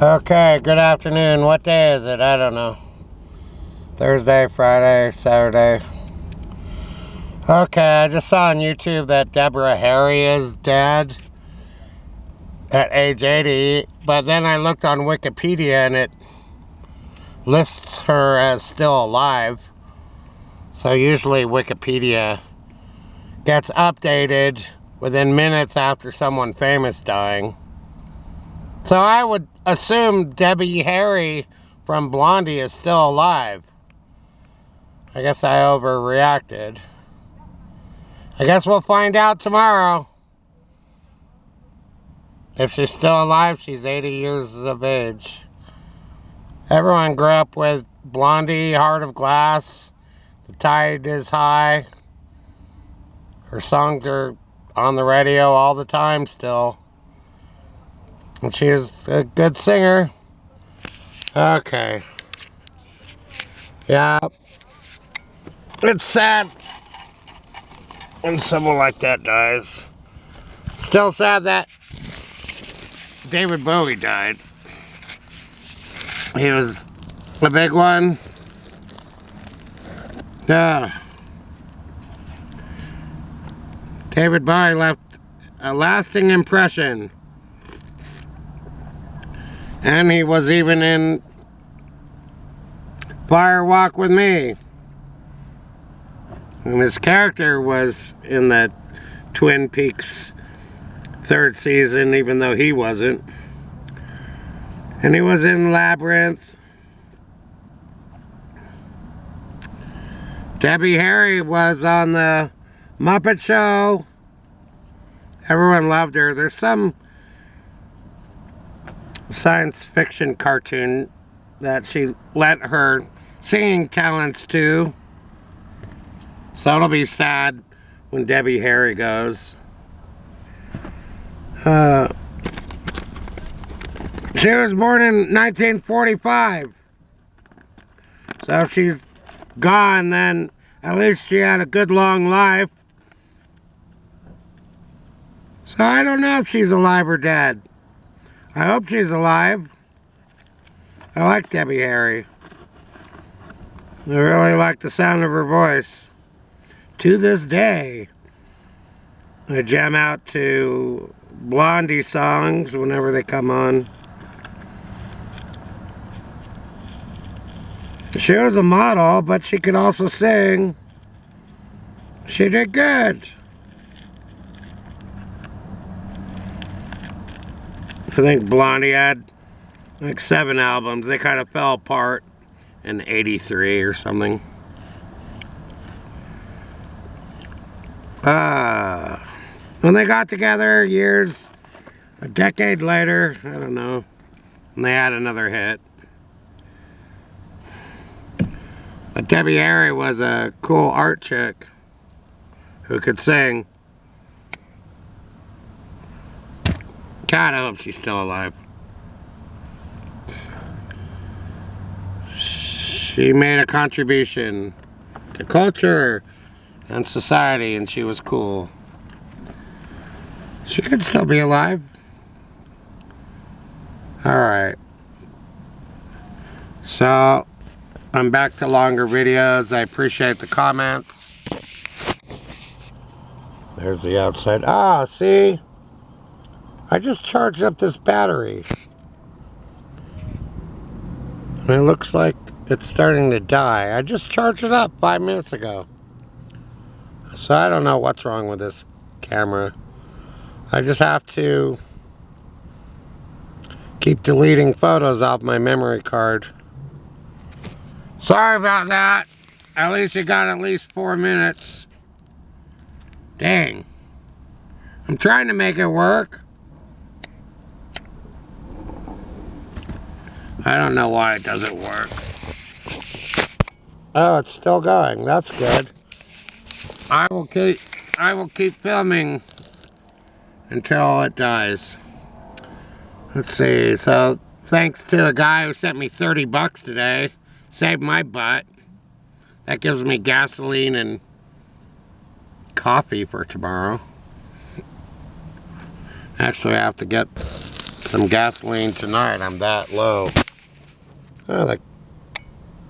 Okay, good afternoon. What day is it? I don't know. Thursday, Friday, Saturday. Okay, I just saw on YouTube that Deborah Harry is dead at age 80, but then I looked on Wikipedia and it lists her as still alive. So usually Wikipedia gets updated within minutes after someone famous dying. So I would assume Debbie Harry from Blondie is still alive. I guess I overreacted. I guess we'll find out tomorrow. If she's still alive, she's 80 years of age. Everyone grew up with Blondie, Heart of Glass, The Tide is High. Her songs are on the radio all the time still. And she is a good singer. Okay. Yeah. It's sad when someone like that dies. Still sad that David Bowie died. He was a big one. Yeah. David Bowie left a lasting impression. And he was even in Fire Walk with Me. And his character was in that Twin Peaks third season, even though he wasn't. And he was in Labyrinth. Debbie Harry was on the Muppet Show. Everyone loved her. There's some science fiction cartoon that she lent her singing talents to. So it'll be sad when Debbie Harry goes. She was born in 1945. So if she's gone, then at least she had a good long life. So I don't know if she's alive or dead. I hope she's alive. I like Debbie Harry. I really like the sound of her voice. To this day, I jam out to Blondie songs whenever they come on. She was a model, but she could also sing. She did good. I think Blondie had like 7 albums. They kind of fell apart in '83 or something. When they got together a decade later, I don't know, and they had another hit. But Debbie Harry was a cool art chick who could sing. God, I hope she's still alive. She made a contribution to culture and society, and she was cool. She could still be alive. Alright. So, I'm back to longer videos. I appreciate the comments. There's the outside. Ah, see? I just charged up this battery. And it looks like it's starting to die. I just charged it up 5 minutes ago. So I don't know what's wrong with this camera. I just have to keep deleting photos off my memory card. Sorry about that. At least you got at least 4 minutes. Dang. I'm trying to make it work. I don't know why it doesn't work. Oh, it's still going. That's good. I will keep filming until it dies. Let's see. So, thanks to a guy who sent me 30 bucks today. Saved my butt. That gives me gasoline and coffee for tomorrow. Actually, I have to get some gasoline tonight. I'm that low. Oh,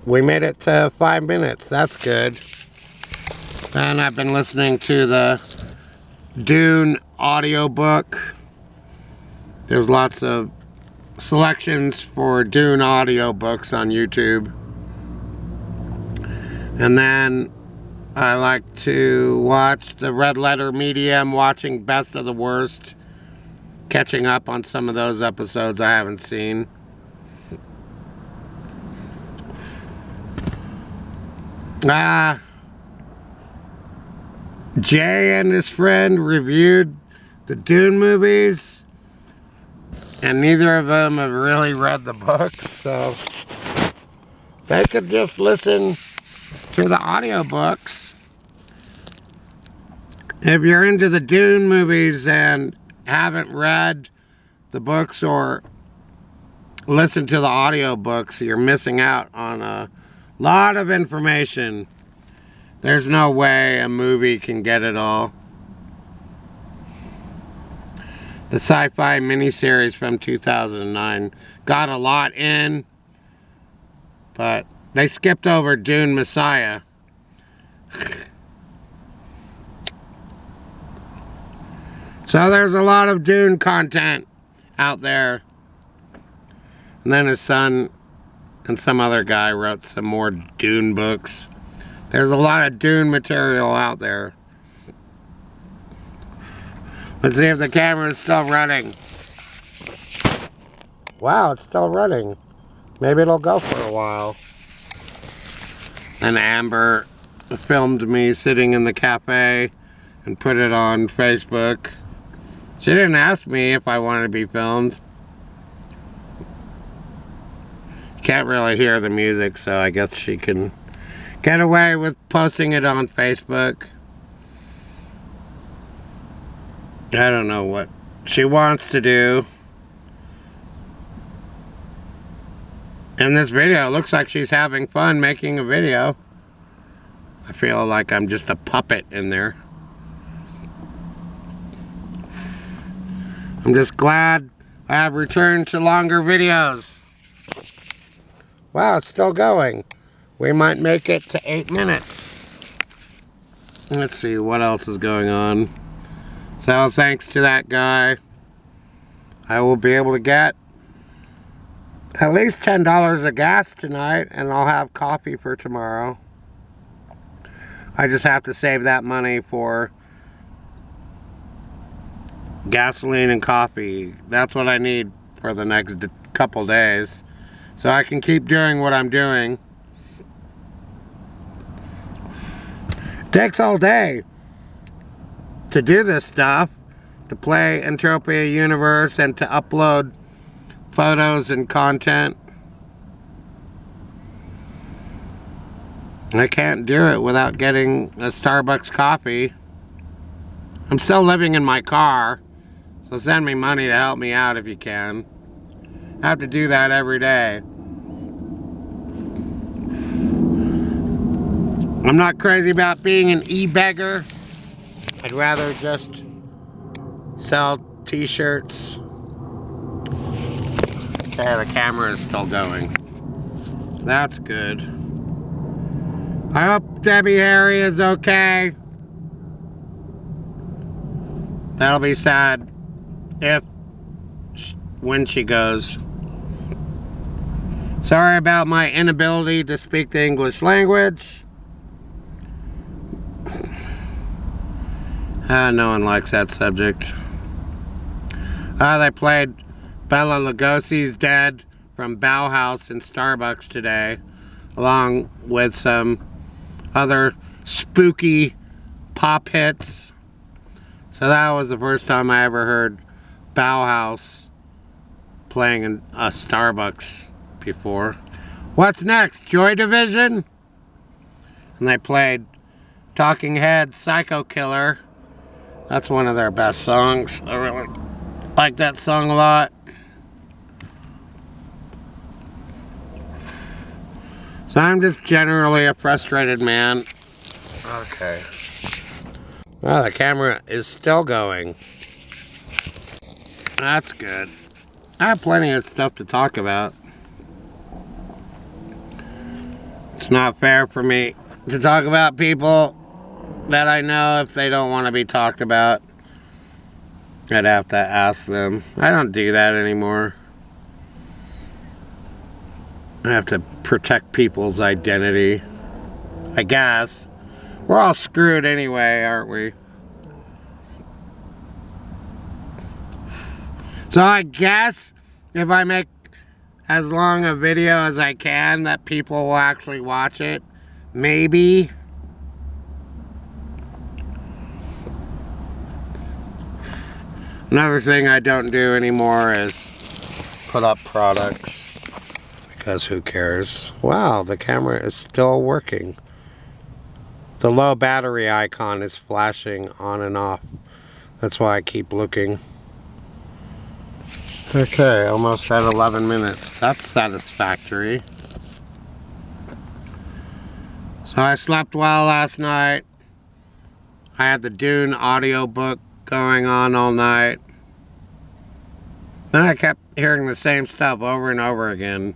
we made it to 5 minutes. That's good. And I've been listening to the Dune audiobook. There's lots of selections for Dune audiobooks on YouTube. And then I like to watch the Red Letter Media. I'm watching Best of the Worst. Catching up on some of those episodes I haven't seen. Jay and his friend reviewed the Dune movies, and neither of them have really read the books, so they could just listen to the audiobooks. If you're into the Dune movies and haven't read the books or listened to the audiobooks, you're missing out on a lot of information. There's no way a movie can get it all. The sci-fi miniseries from 2009 got a lot in, but they skipped over Dune Messiah. So there's a lot of Dune content out there. And then his son and some other guy wrote some more Dune books. There's a lot of Dune material out there. Let's see if the camera is still running. Wow, it's still running. Maybe it'll go for a while. And Amber filmed me sitting in the cafe and put it on Facebook. She didn't ask me if I wanted to be filmed. Can't really hear the music, so I guess she can get away with posting it on Facebook. I don't know what she wants to do. In this video, it looks like she's having fun making a video. I feel like I'm just a puppet in there. I'm just glad I have returned to longer videos. Wow, it's still going. We might make it to 8 minutes. Let's see what else is going on. So thanks to that guy, I will be able to get at least $10 of gas tonight, and I'll have coffee for tomorrow. I just have to save that money for gasoline and coffee. That's what I need for the next couple days, so I can keep doing what I'm doing. It takes all day to do this stuff, to play Entropia Universe and to upload photos and content. I can't do it without getting a Starbucks coffee. I'm still living in my car, so send me money to help me out if you can. I have to do that every day. I'm not crazy about being an e-beggar. I'd rather just sell t-shirts. Okay, the camera is still going. That's good. I hope Debbie Harry is okay. That'll be sad when she goes. Sorry about my inability to speak the English language. No one likes that subject. They played Bela Lugosi's Dead from Bauhaus in Starbucks today, along with some other spooky pop hits. So that was the first time I ever heard Bauhaus playing in a Starbucks before. What's next? Joy Division? And they played Talking Heads' Psycho Killer. That's one of their best songs. I really like that song a lot. So I'm just generally a frustrated man. Okay. Well, the camera is still going. That's good. I have plenty of stuff to talk about. It's not fair for me to talk about people that I know if they don't want to be talked about. I'd have to ask them. I don't do that anymore. I have to protect people's identity. I guess. We're all screwed anyway, aren't we? So I guess if I make as long a video as I can that people will actually watch it, maybe. Another thing I don't do anymore is put up products, because who cares? Wow, the camera is still working. The low battery icon is flashing on and off. That's why I keep looking. Okay, almost at 11 minutes. That's satisfactory. So I slept well last night. I had the Dune audiobook going on all night. Then I kept hearing the same stuff over and over again.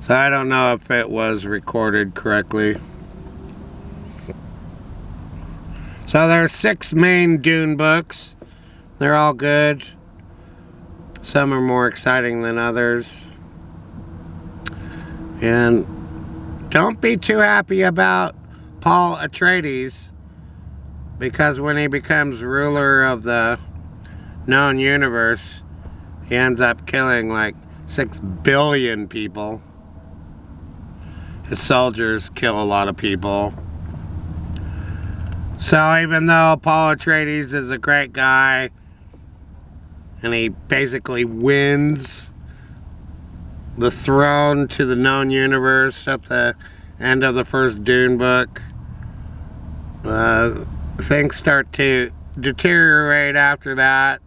So I don't know if it was recorded correctly. So there's 6 main Dune books. They're all good. Some are more exciting than others. And don't be too happy about Paul Atreides, because when he becomes ruler of the known universe, he ends up killing like 6 billion people. His soldiers kill a lot of people. So even though Paul Atreides is a great guy, and he basically wins the throne to the known universe at the end of the first Dune book, things start to deteriorate after that.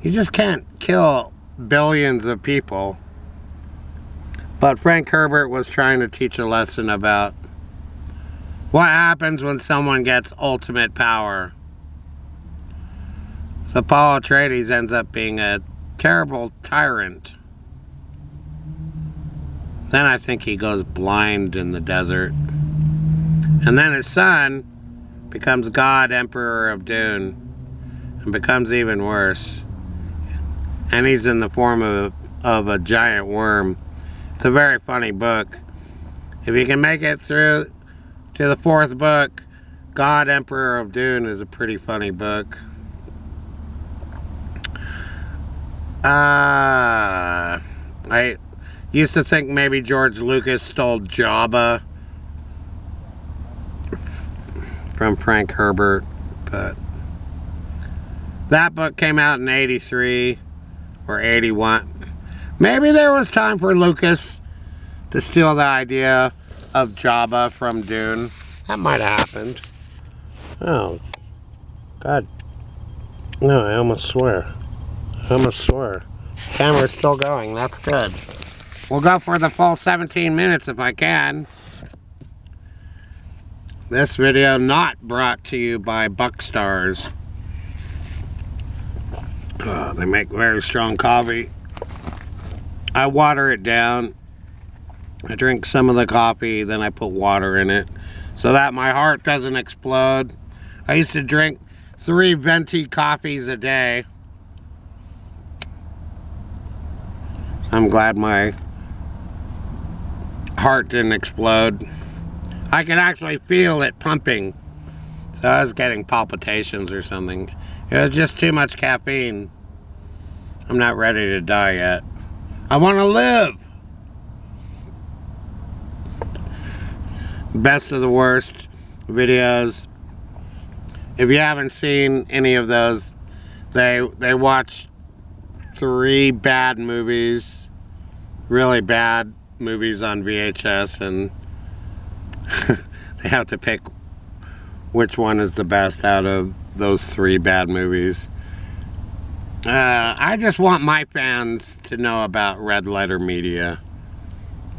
You just can't kill billions of people. But Frank Herbert was trying to teach a lesson about what happens when someone gets ultimate power. So Paul Atreides ends up being a terrible tyrant. Then I think he goes blind in the desert. And then his son becomes God Emperor of Dune, and becomes even worse. And he's in the form of a giant worm. It's a very funny book. If you can make it through to the 4th book, God Emperor of Dune is a pretty funny book. I used to think maybe George Lucas stole Jabba from Frank Herbert, but that book came out in 83 or 81. Maybe there was time for Lucas to steal the idea of Jabba from Dune. That might have happened. Oh, God. No, I almost swear. Camera's still going. That's good. We'll go for the full 17 minutes if I can. This video not brought to you by Buckstars. They make very strong coffee. I water it down. I drink some of the coffee, then I put water in it so that my heart doesn't explode. I used to drink 3 venti coffees a day. I'm glad my heart didn't explode. I could actually feel it pumping. So I was getting palpitations or something. It was just too much caffeine. I'm not ready to die yet. I want to live. Best of the worst videos. If you haven't seen any of those, they watch 3 bad movies, really bad movies on VHS, and they have to pick which one is the best out of those 3 bad movies. I just want my fans to know about Red Letter Media.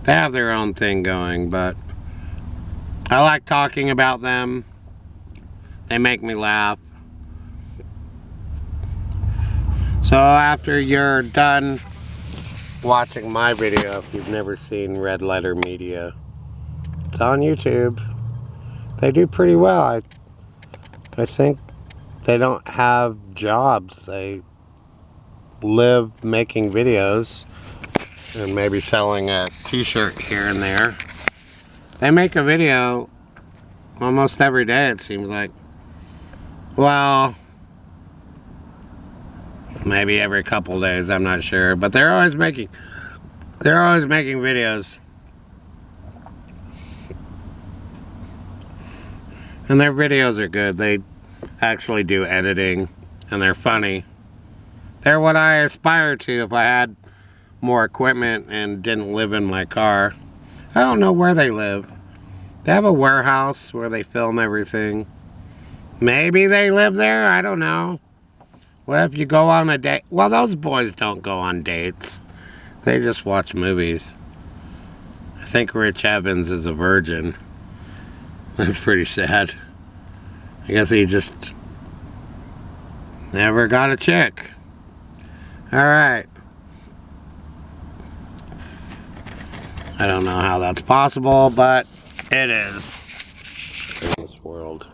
They have their own thing going, but I like talking about them. They make me laugh. So after you're done watching my video, if you've never seen Red Letter Media, it's on YouTube. They do pretty well. I think they don't have jobs. They live making videos and maybe selling a t-shirt here and there. They make a video almost every day, it seems like. Well, maybe every couple days, I'm not sure, but they're always making videos. And their videos are good. They actually do editing and they're funny. They're what I aspire to if I had more equipment and didn't live in my car. I don't know where they live. They have a warehouse where they film everything. Maybe they live there, I don't know. What if you go on a date? Well, those boys don't go on dates. They just watch movies. I think Rich Evans is a virgin. That's pretty sad. I guess he just never got a chick. Alright. I don't know how that's possible, but it is in this world.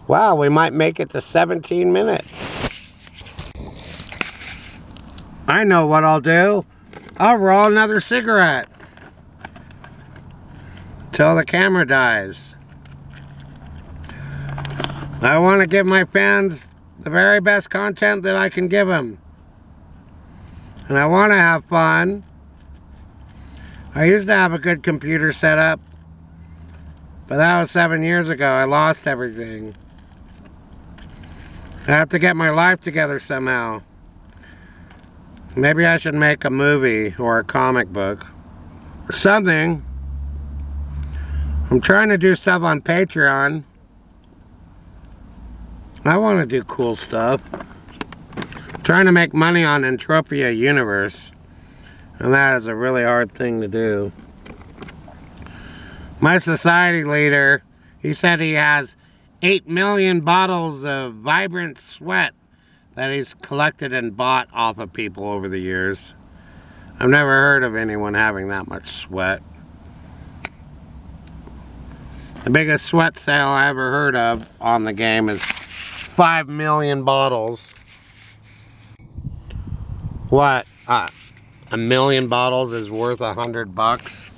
Wow, we might make it to 17 minutes. I know what I'll do. I'll roll another cigarette till the camera dies. I want to give my fans the very best content that I can give them. And I want to have fun. I used to have a good computer setup, but that was 7 years ago. I lost everything. I have to get my life together somehow. Maybe I should make a movie or a comic book or something. I'm trying to do stuff on Patreon. I want to do cool stuff. I'm trying to make money on Entropia Universe, and that is a really hard thing to do. My society leader, he said he has 8 million bottles of Vibrant Sweat that he's collected and bought off of people over the years. I've never heard of anyone having that much sweat. The biggest sweat sale I ever heard of on the game is 5 million bottles. What? A million bottles is worth $100?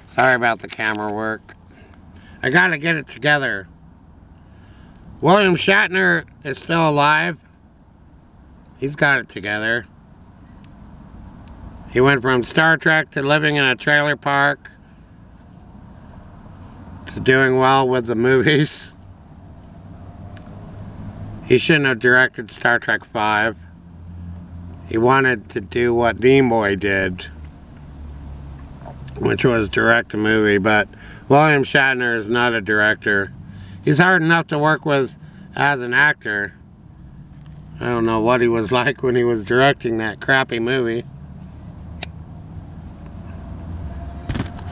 Sorry about the camera work. I gotta get it together. William Shatner is still alive. He's got it together. He went from Star Trek to living in a trailer park to doing well with the movies. He shouldn't have directed Star Trek 5. He wanted to do what Nimoy did, which was direct a movie, but William Shatner is not a director. He's hard enough to work with as an actor. I don't know what he was like when he was directing that crappy movie.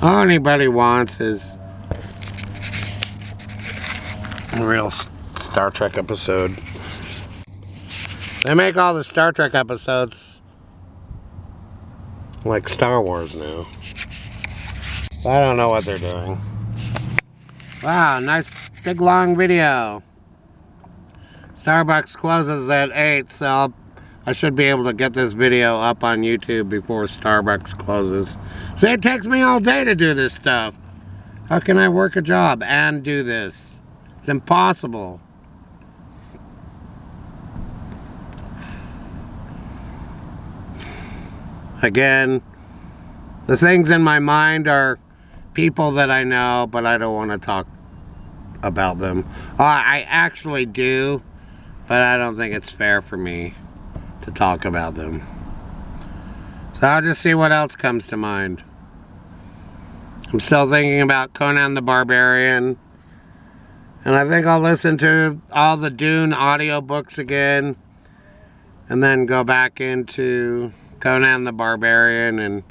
All anybody wants is a real Star Trek episode. They make all the Star Trek episodes like Star Wars now. I don't know what they're doing. Wow, nice big long video. Starbucks closes at 8, so I should be able to get this video up on YouTube before Starbucks closes. See, it takes me all day to do this stuff. How can I work a job and do this? It's impossible. Again, the things in my mind are people that I know, but I don't want to talk about them. I actually do, but I don't think it's fair for me to talk about them. So I'll just see what else comes to mind. I'm still thinking about Conan the Barbarian. And I think I'll listen to all the Dune audiobooks again. And then go back into Conan the Barbarian and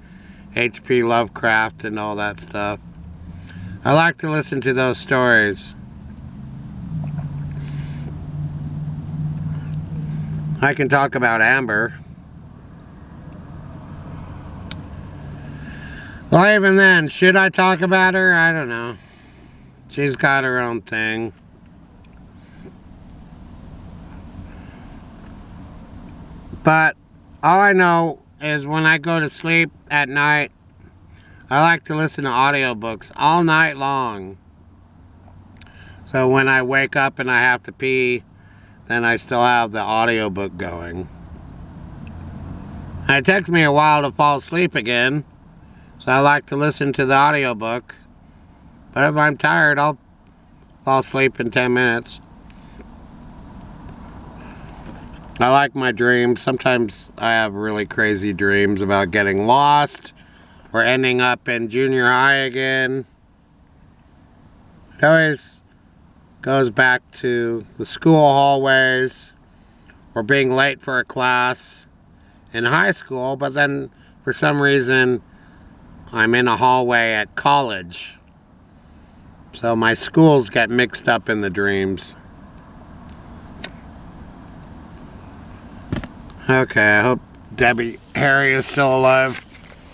H.P. Lovecraft and all that stuff. I like to listen to those stories. I can talk about Amber. Well, even then, should I talk about her? I don't know. She's got her own thing. But all I know is when I go to sleep at night, I like to listen to audiobooks all night long. So when I wake up and I have to pee, then I still have the audiobook going. And it takes me a while to fall asleep again, so I like to listen to the audiobook. But if I'm tired, I'll fall asleep in 10 minutes. I like my dreams. Sometimes I have really crazy dreams about getting lost or ending up in junior high again. It always goes back to the school hallways or being late for a class in high school, but then for some reason I'm in a hallway at college. So my schools get mixed up in the dreams. Okay, I hope Debbie Harry is still alive.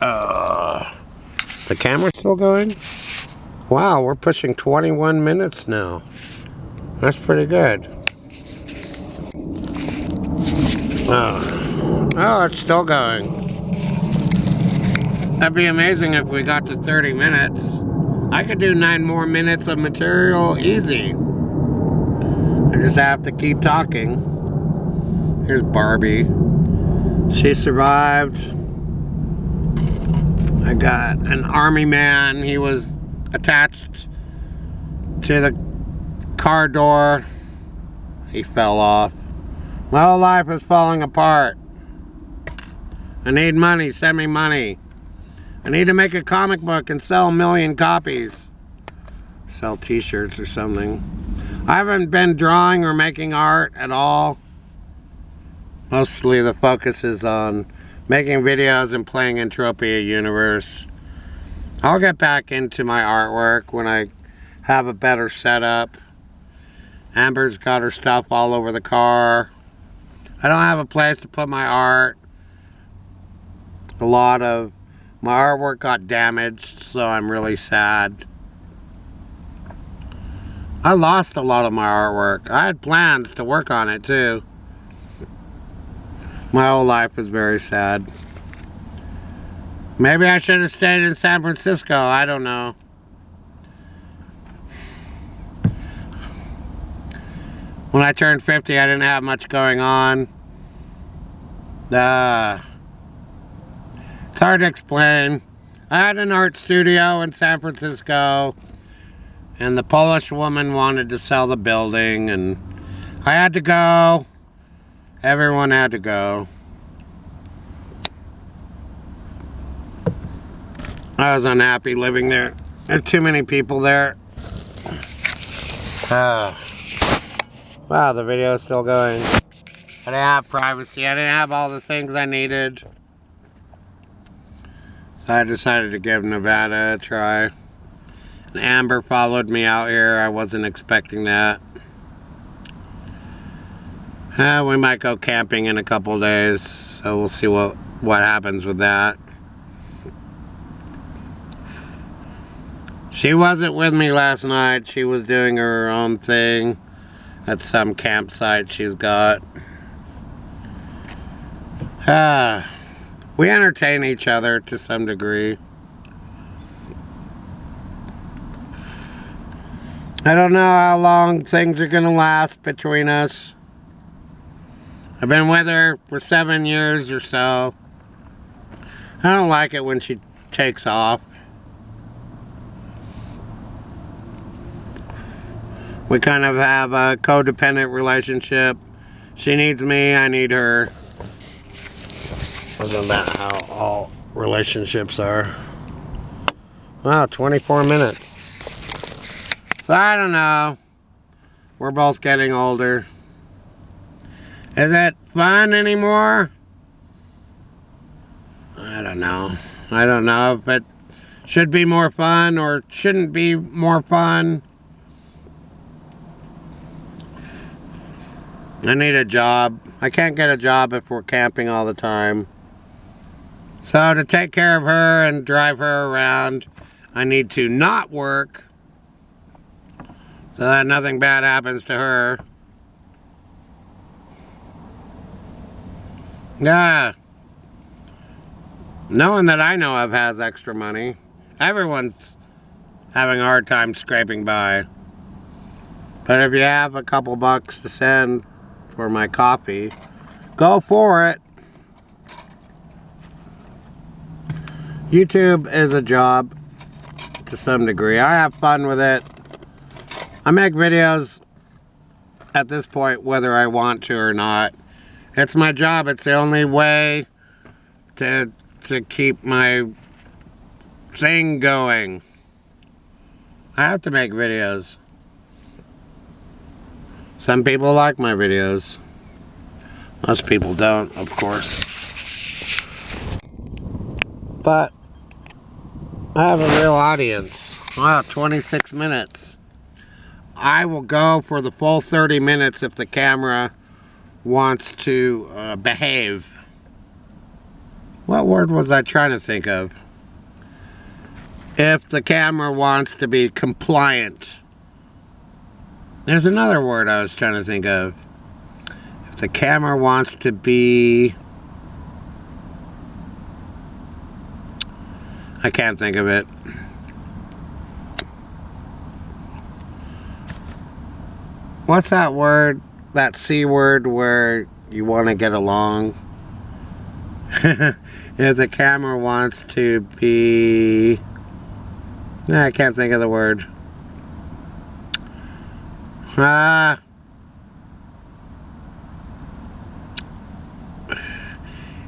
Is the camera still going? Wow, we're pushing 21 minutes now. That's pretty good. Oh, it's still going. That'd be amazing if we got to 30 minutes. I could do 9 more minutes of material easy. I just have to keep talking. Here's Barbie. She survived. I got an army man. He was attached to the car door. He fell off. My whole life is falling apart. I need money. Send me money. I need to make a comic book and sell 1 million copies. Sell t-shirts or something. I haven't been drawing or making art at all. Mostly the focus is on making videos and playing Entropia Universe. I'll get back into my artwork when I have a better setup. Amber's got her stuff all over the car. I don't have a place to put my art. A lot of my artwork got damaged, so I'm really sad. I lost a lot of my artwork. I had plans to work on it too. My whole life is very sad. Maybe I should have stayed in San Francisco. I don't know. When I turned 50, I didn't have much going on. It's hard to explain. I had an art studio in San Francisco, and the Polish woman wanted to sell the building, and I had to go. Everyone had to go. I was unhappy living there. There are too many people there. Wow, the video is still going. I didn't have privacy. I didn't have all the things I needed. So I decided to give Nevada a try. And Amber followed me out here. I wasn't expecting that. We might go camping in a couple days, so we'll see what happens with that. She wasn't with me last night. She was doing her own thing at some campsite she's got. We entertain each other to some degree. I don't know how long things are gonna last between us. I've been with her for 7 years or so. I don't like it when she takes off. We kind of have a codependent relationship. She needs me, I need her. Isn't that how all relationships are? Wow, 24 minutes. So I don't know. We're both getting older. Is it fun anymore? I don't know. I don't know if it should be more fun or shouldn't be more fun. I need a job. I can't get a job if we're camping all the time. So to take care of her and drive her around, I need to not work so that nothing bad happens to her. Yeah. No one that I know of has extra money. Everyone's having a hard time scraping by. But if you have a couple bucks to send for my coffee, go for it. YouTube is a job to some degree. I have fun with it. I make videos at this point whether I want to or not. It's my job. It's the only way to keep my thing going. I have to make videos. Some people like my videos. Most people don't, of course. But I have a real audience. Wow, 26 minutes. I will go for the full 30 minutes if the camera wants to behave. What word was I trying to think of? If the camera wants to be compliant. There's another word I was trying to think of. If the camera wants to be... I can't think of it. What's that word? That C word where you want to get along? If the camera wants to be... I can't think of the word.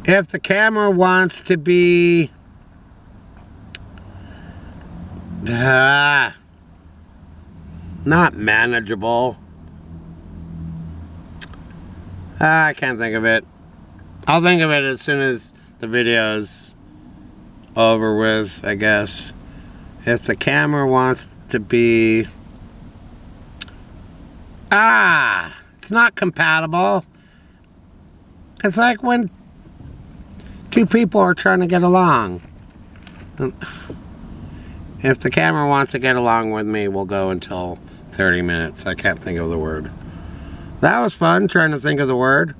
If the camera wants to be... not manageable. I can't think of it. I'll think of it as soon as the video's over with, I guess. If the camera wants to be... it's not compatible. It's like when two people are trying to get along. If the camera wants to get along with me, we'll go until 30 minutes. I can't think of the word. That was fun, trying to think of the word.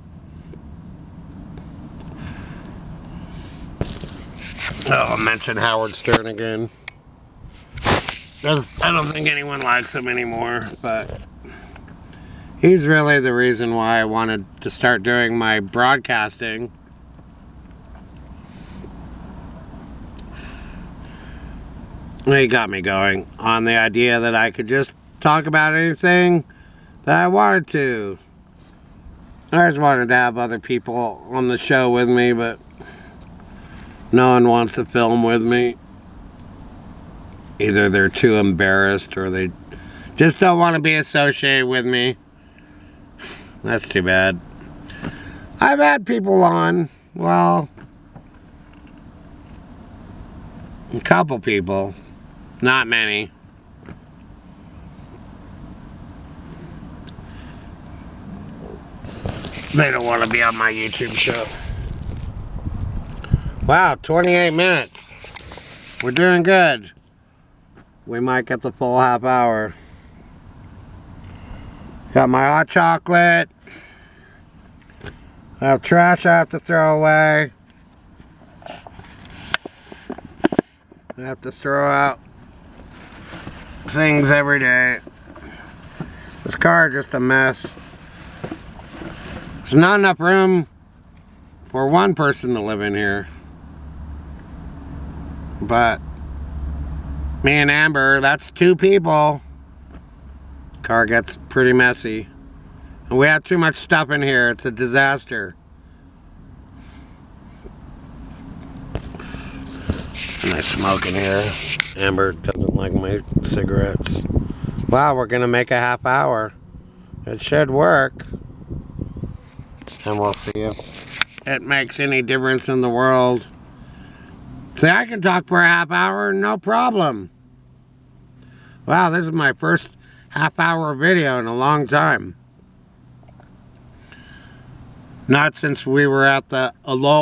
Oh, I'll mention Howard Stern again. I don't think anyone likes him anymore, but he's really the reason why I wanted to start doing my broadcasting. He got me going on the idea that I could just talk about anything that I wanted to. I just wanted to have other people on the show with me, but no one wants to film with me. Either they're too embarrassed or they just don't want to be associated with me. That's too bad. I've had people on, well, a couple people, not many. They don't want to be on my YouTube show. Wow, 28 minutes. We're doing good. We might get the full half hour. Got my hot chocolate. I have trash I have to throw away. I have to throw out things every day. This car is just a mess. There's not enough room for one person to live in here. But me and Amber, that's two people. Car gets pretty messy. And we have too much stuff in here. It's a disaster. And I smoke in here. Amber doesn't like my cigarettes. Wow, we're gonna make a half hour. It should work. And we'll see if it makes any difference in the world. See, I can talk for a half hour, no problem. Wow, this is my first half hour video in a long time. Not since we were at the Aloha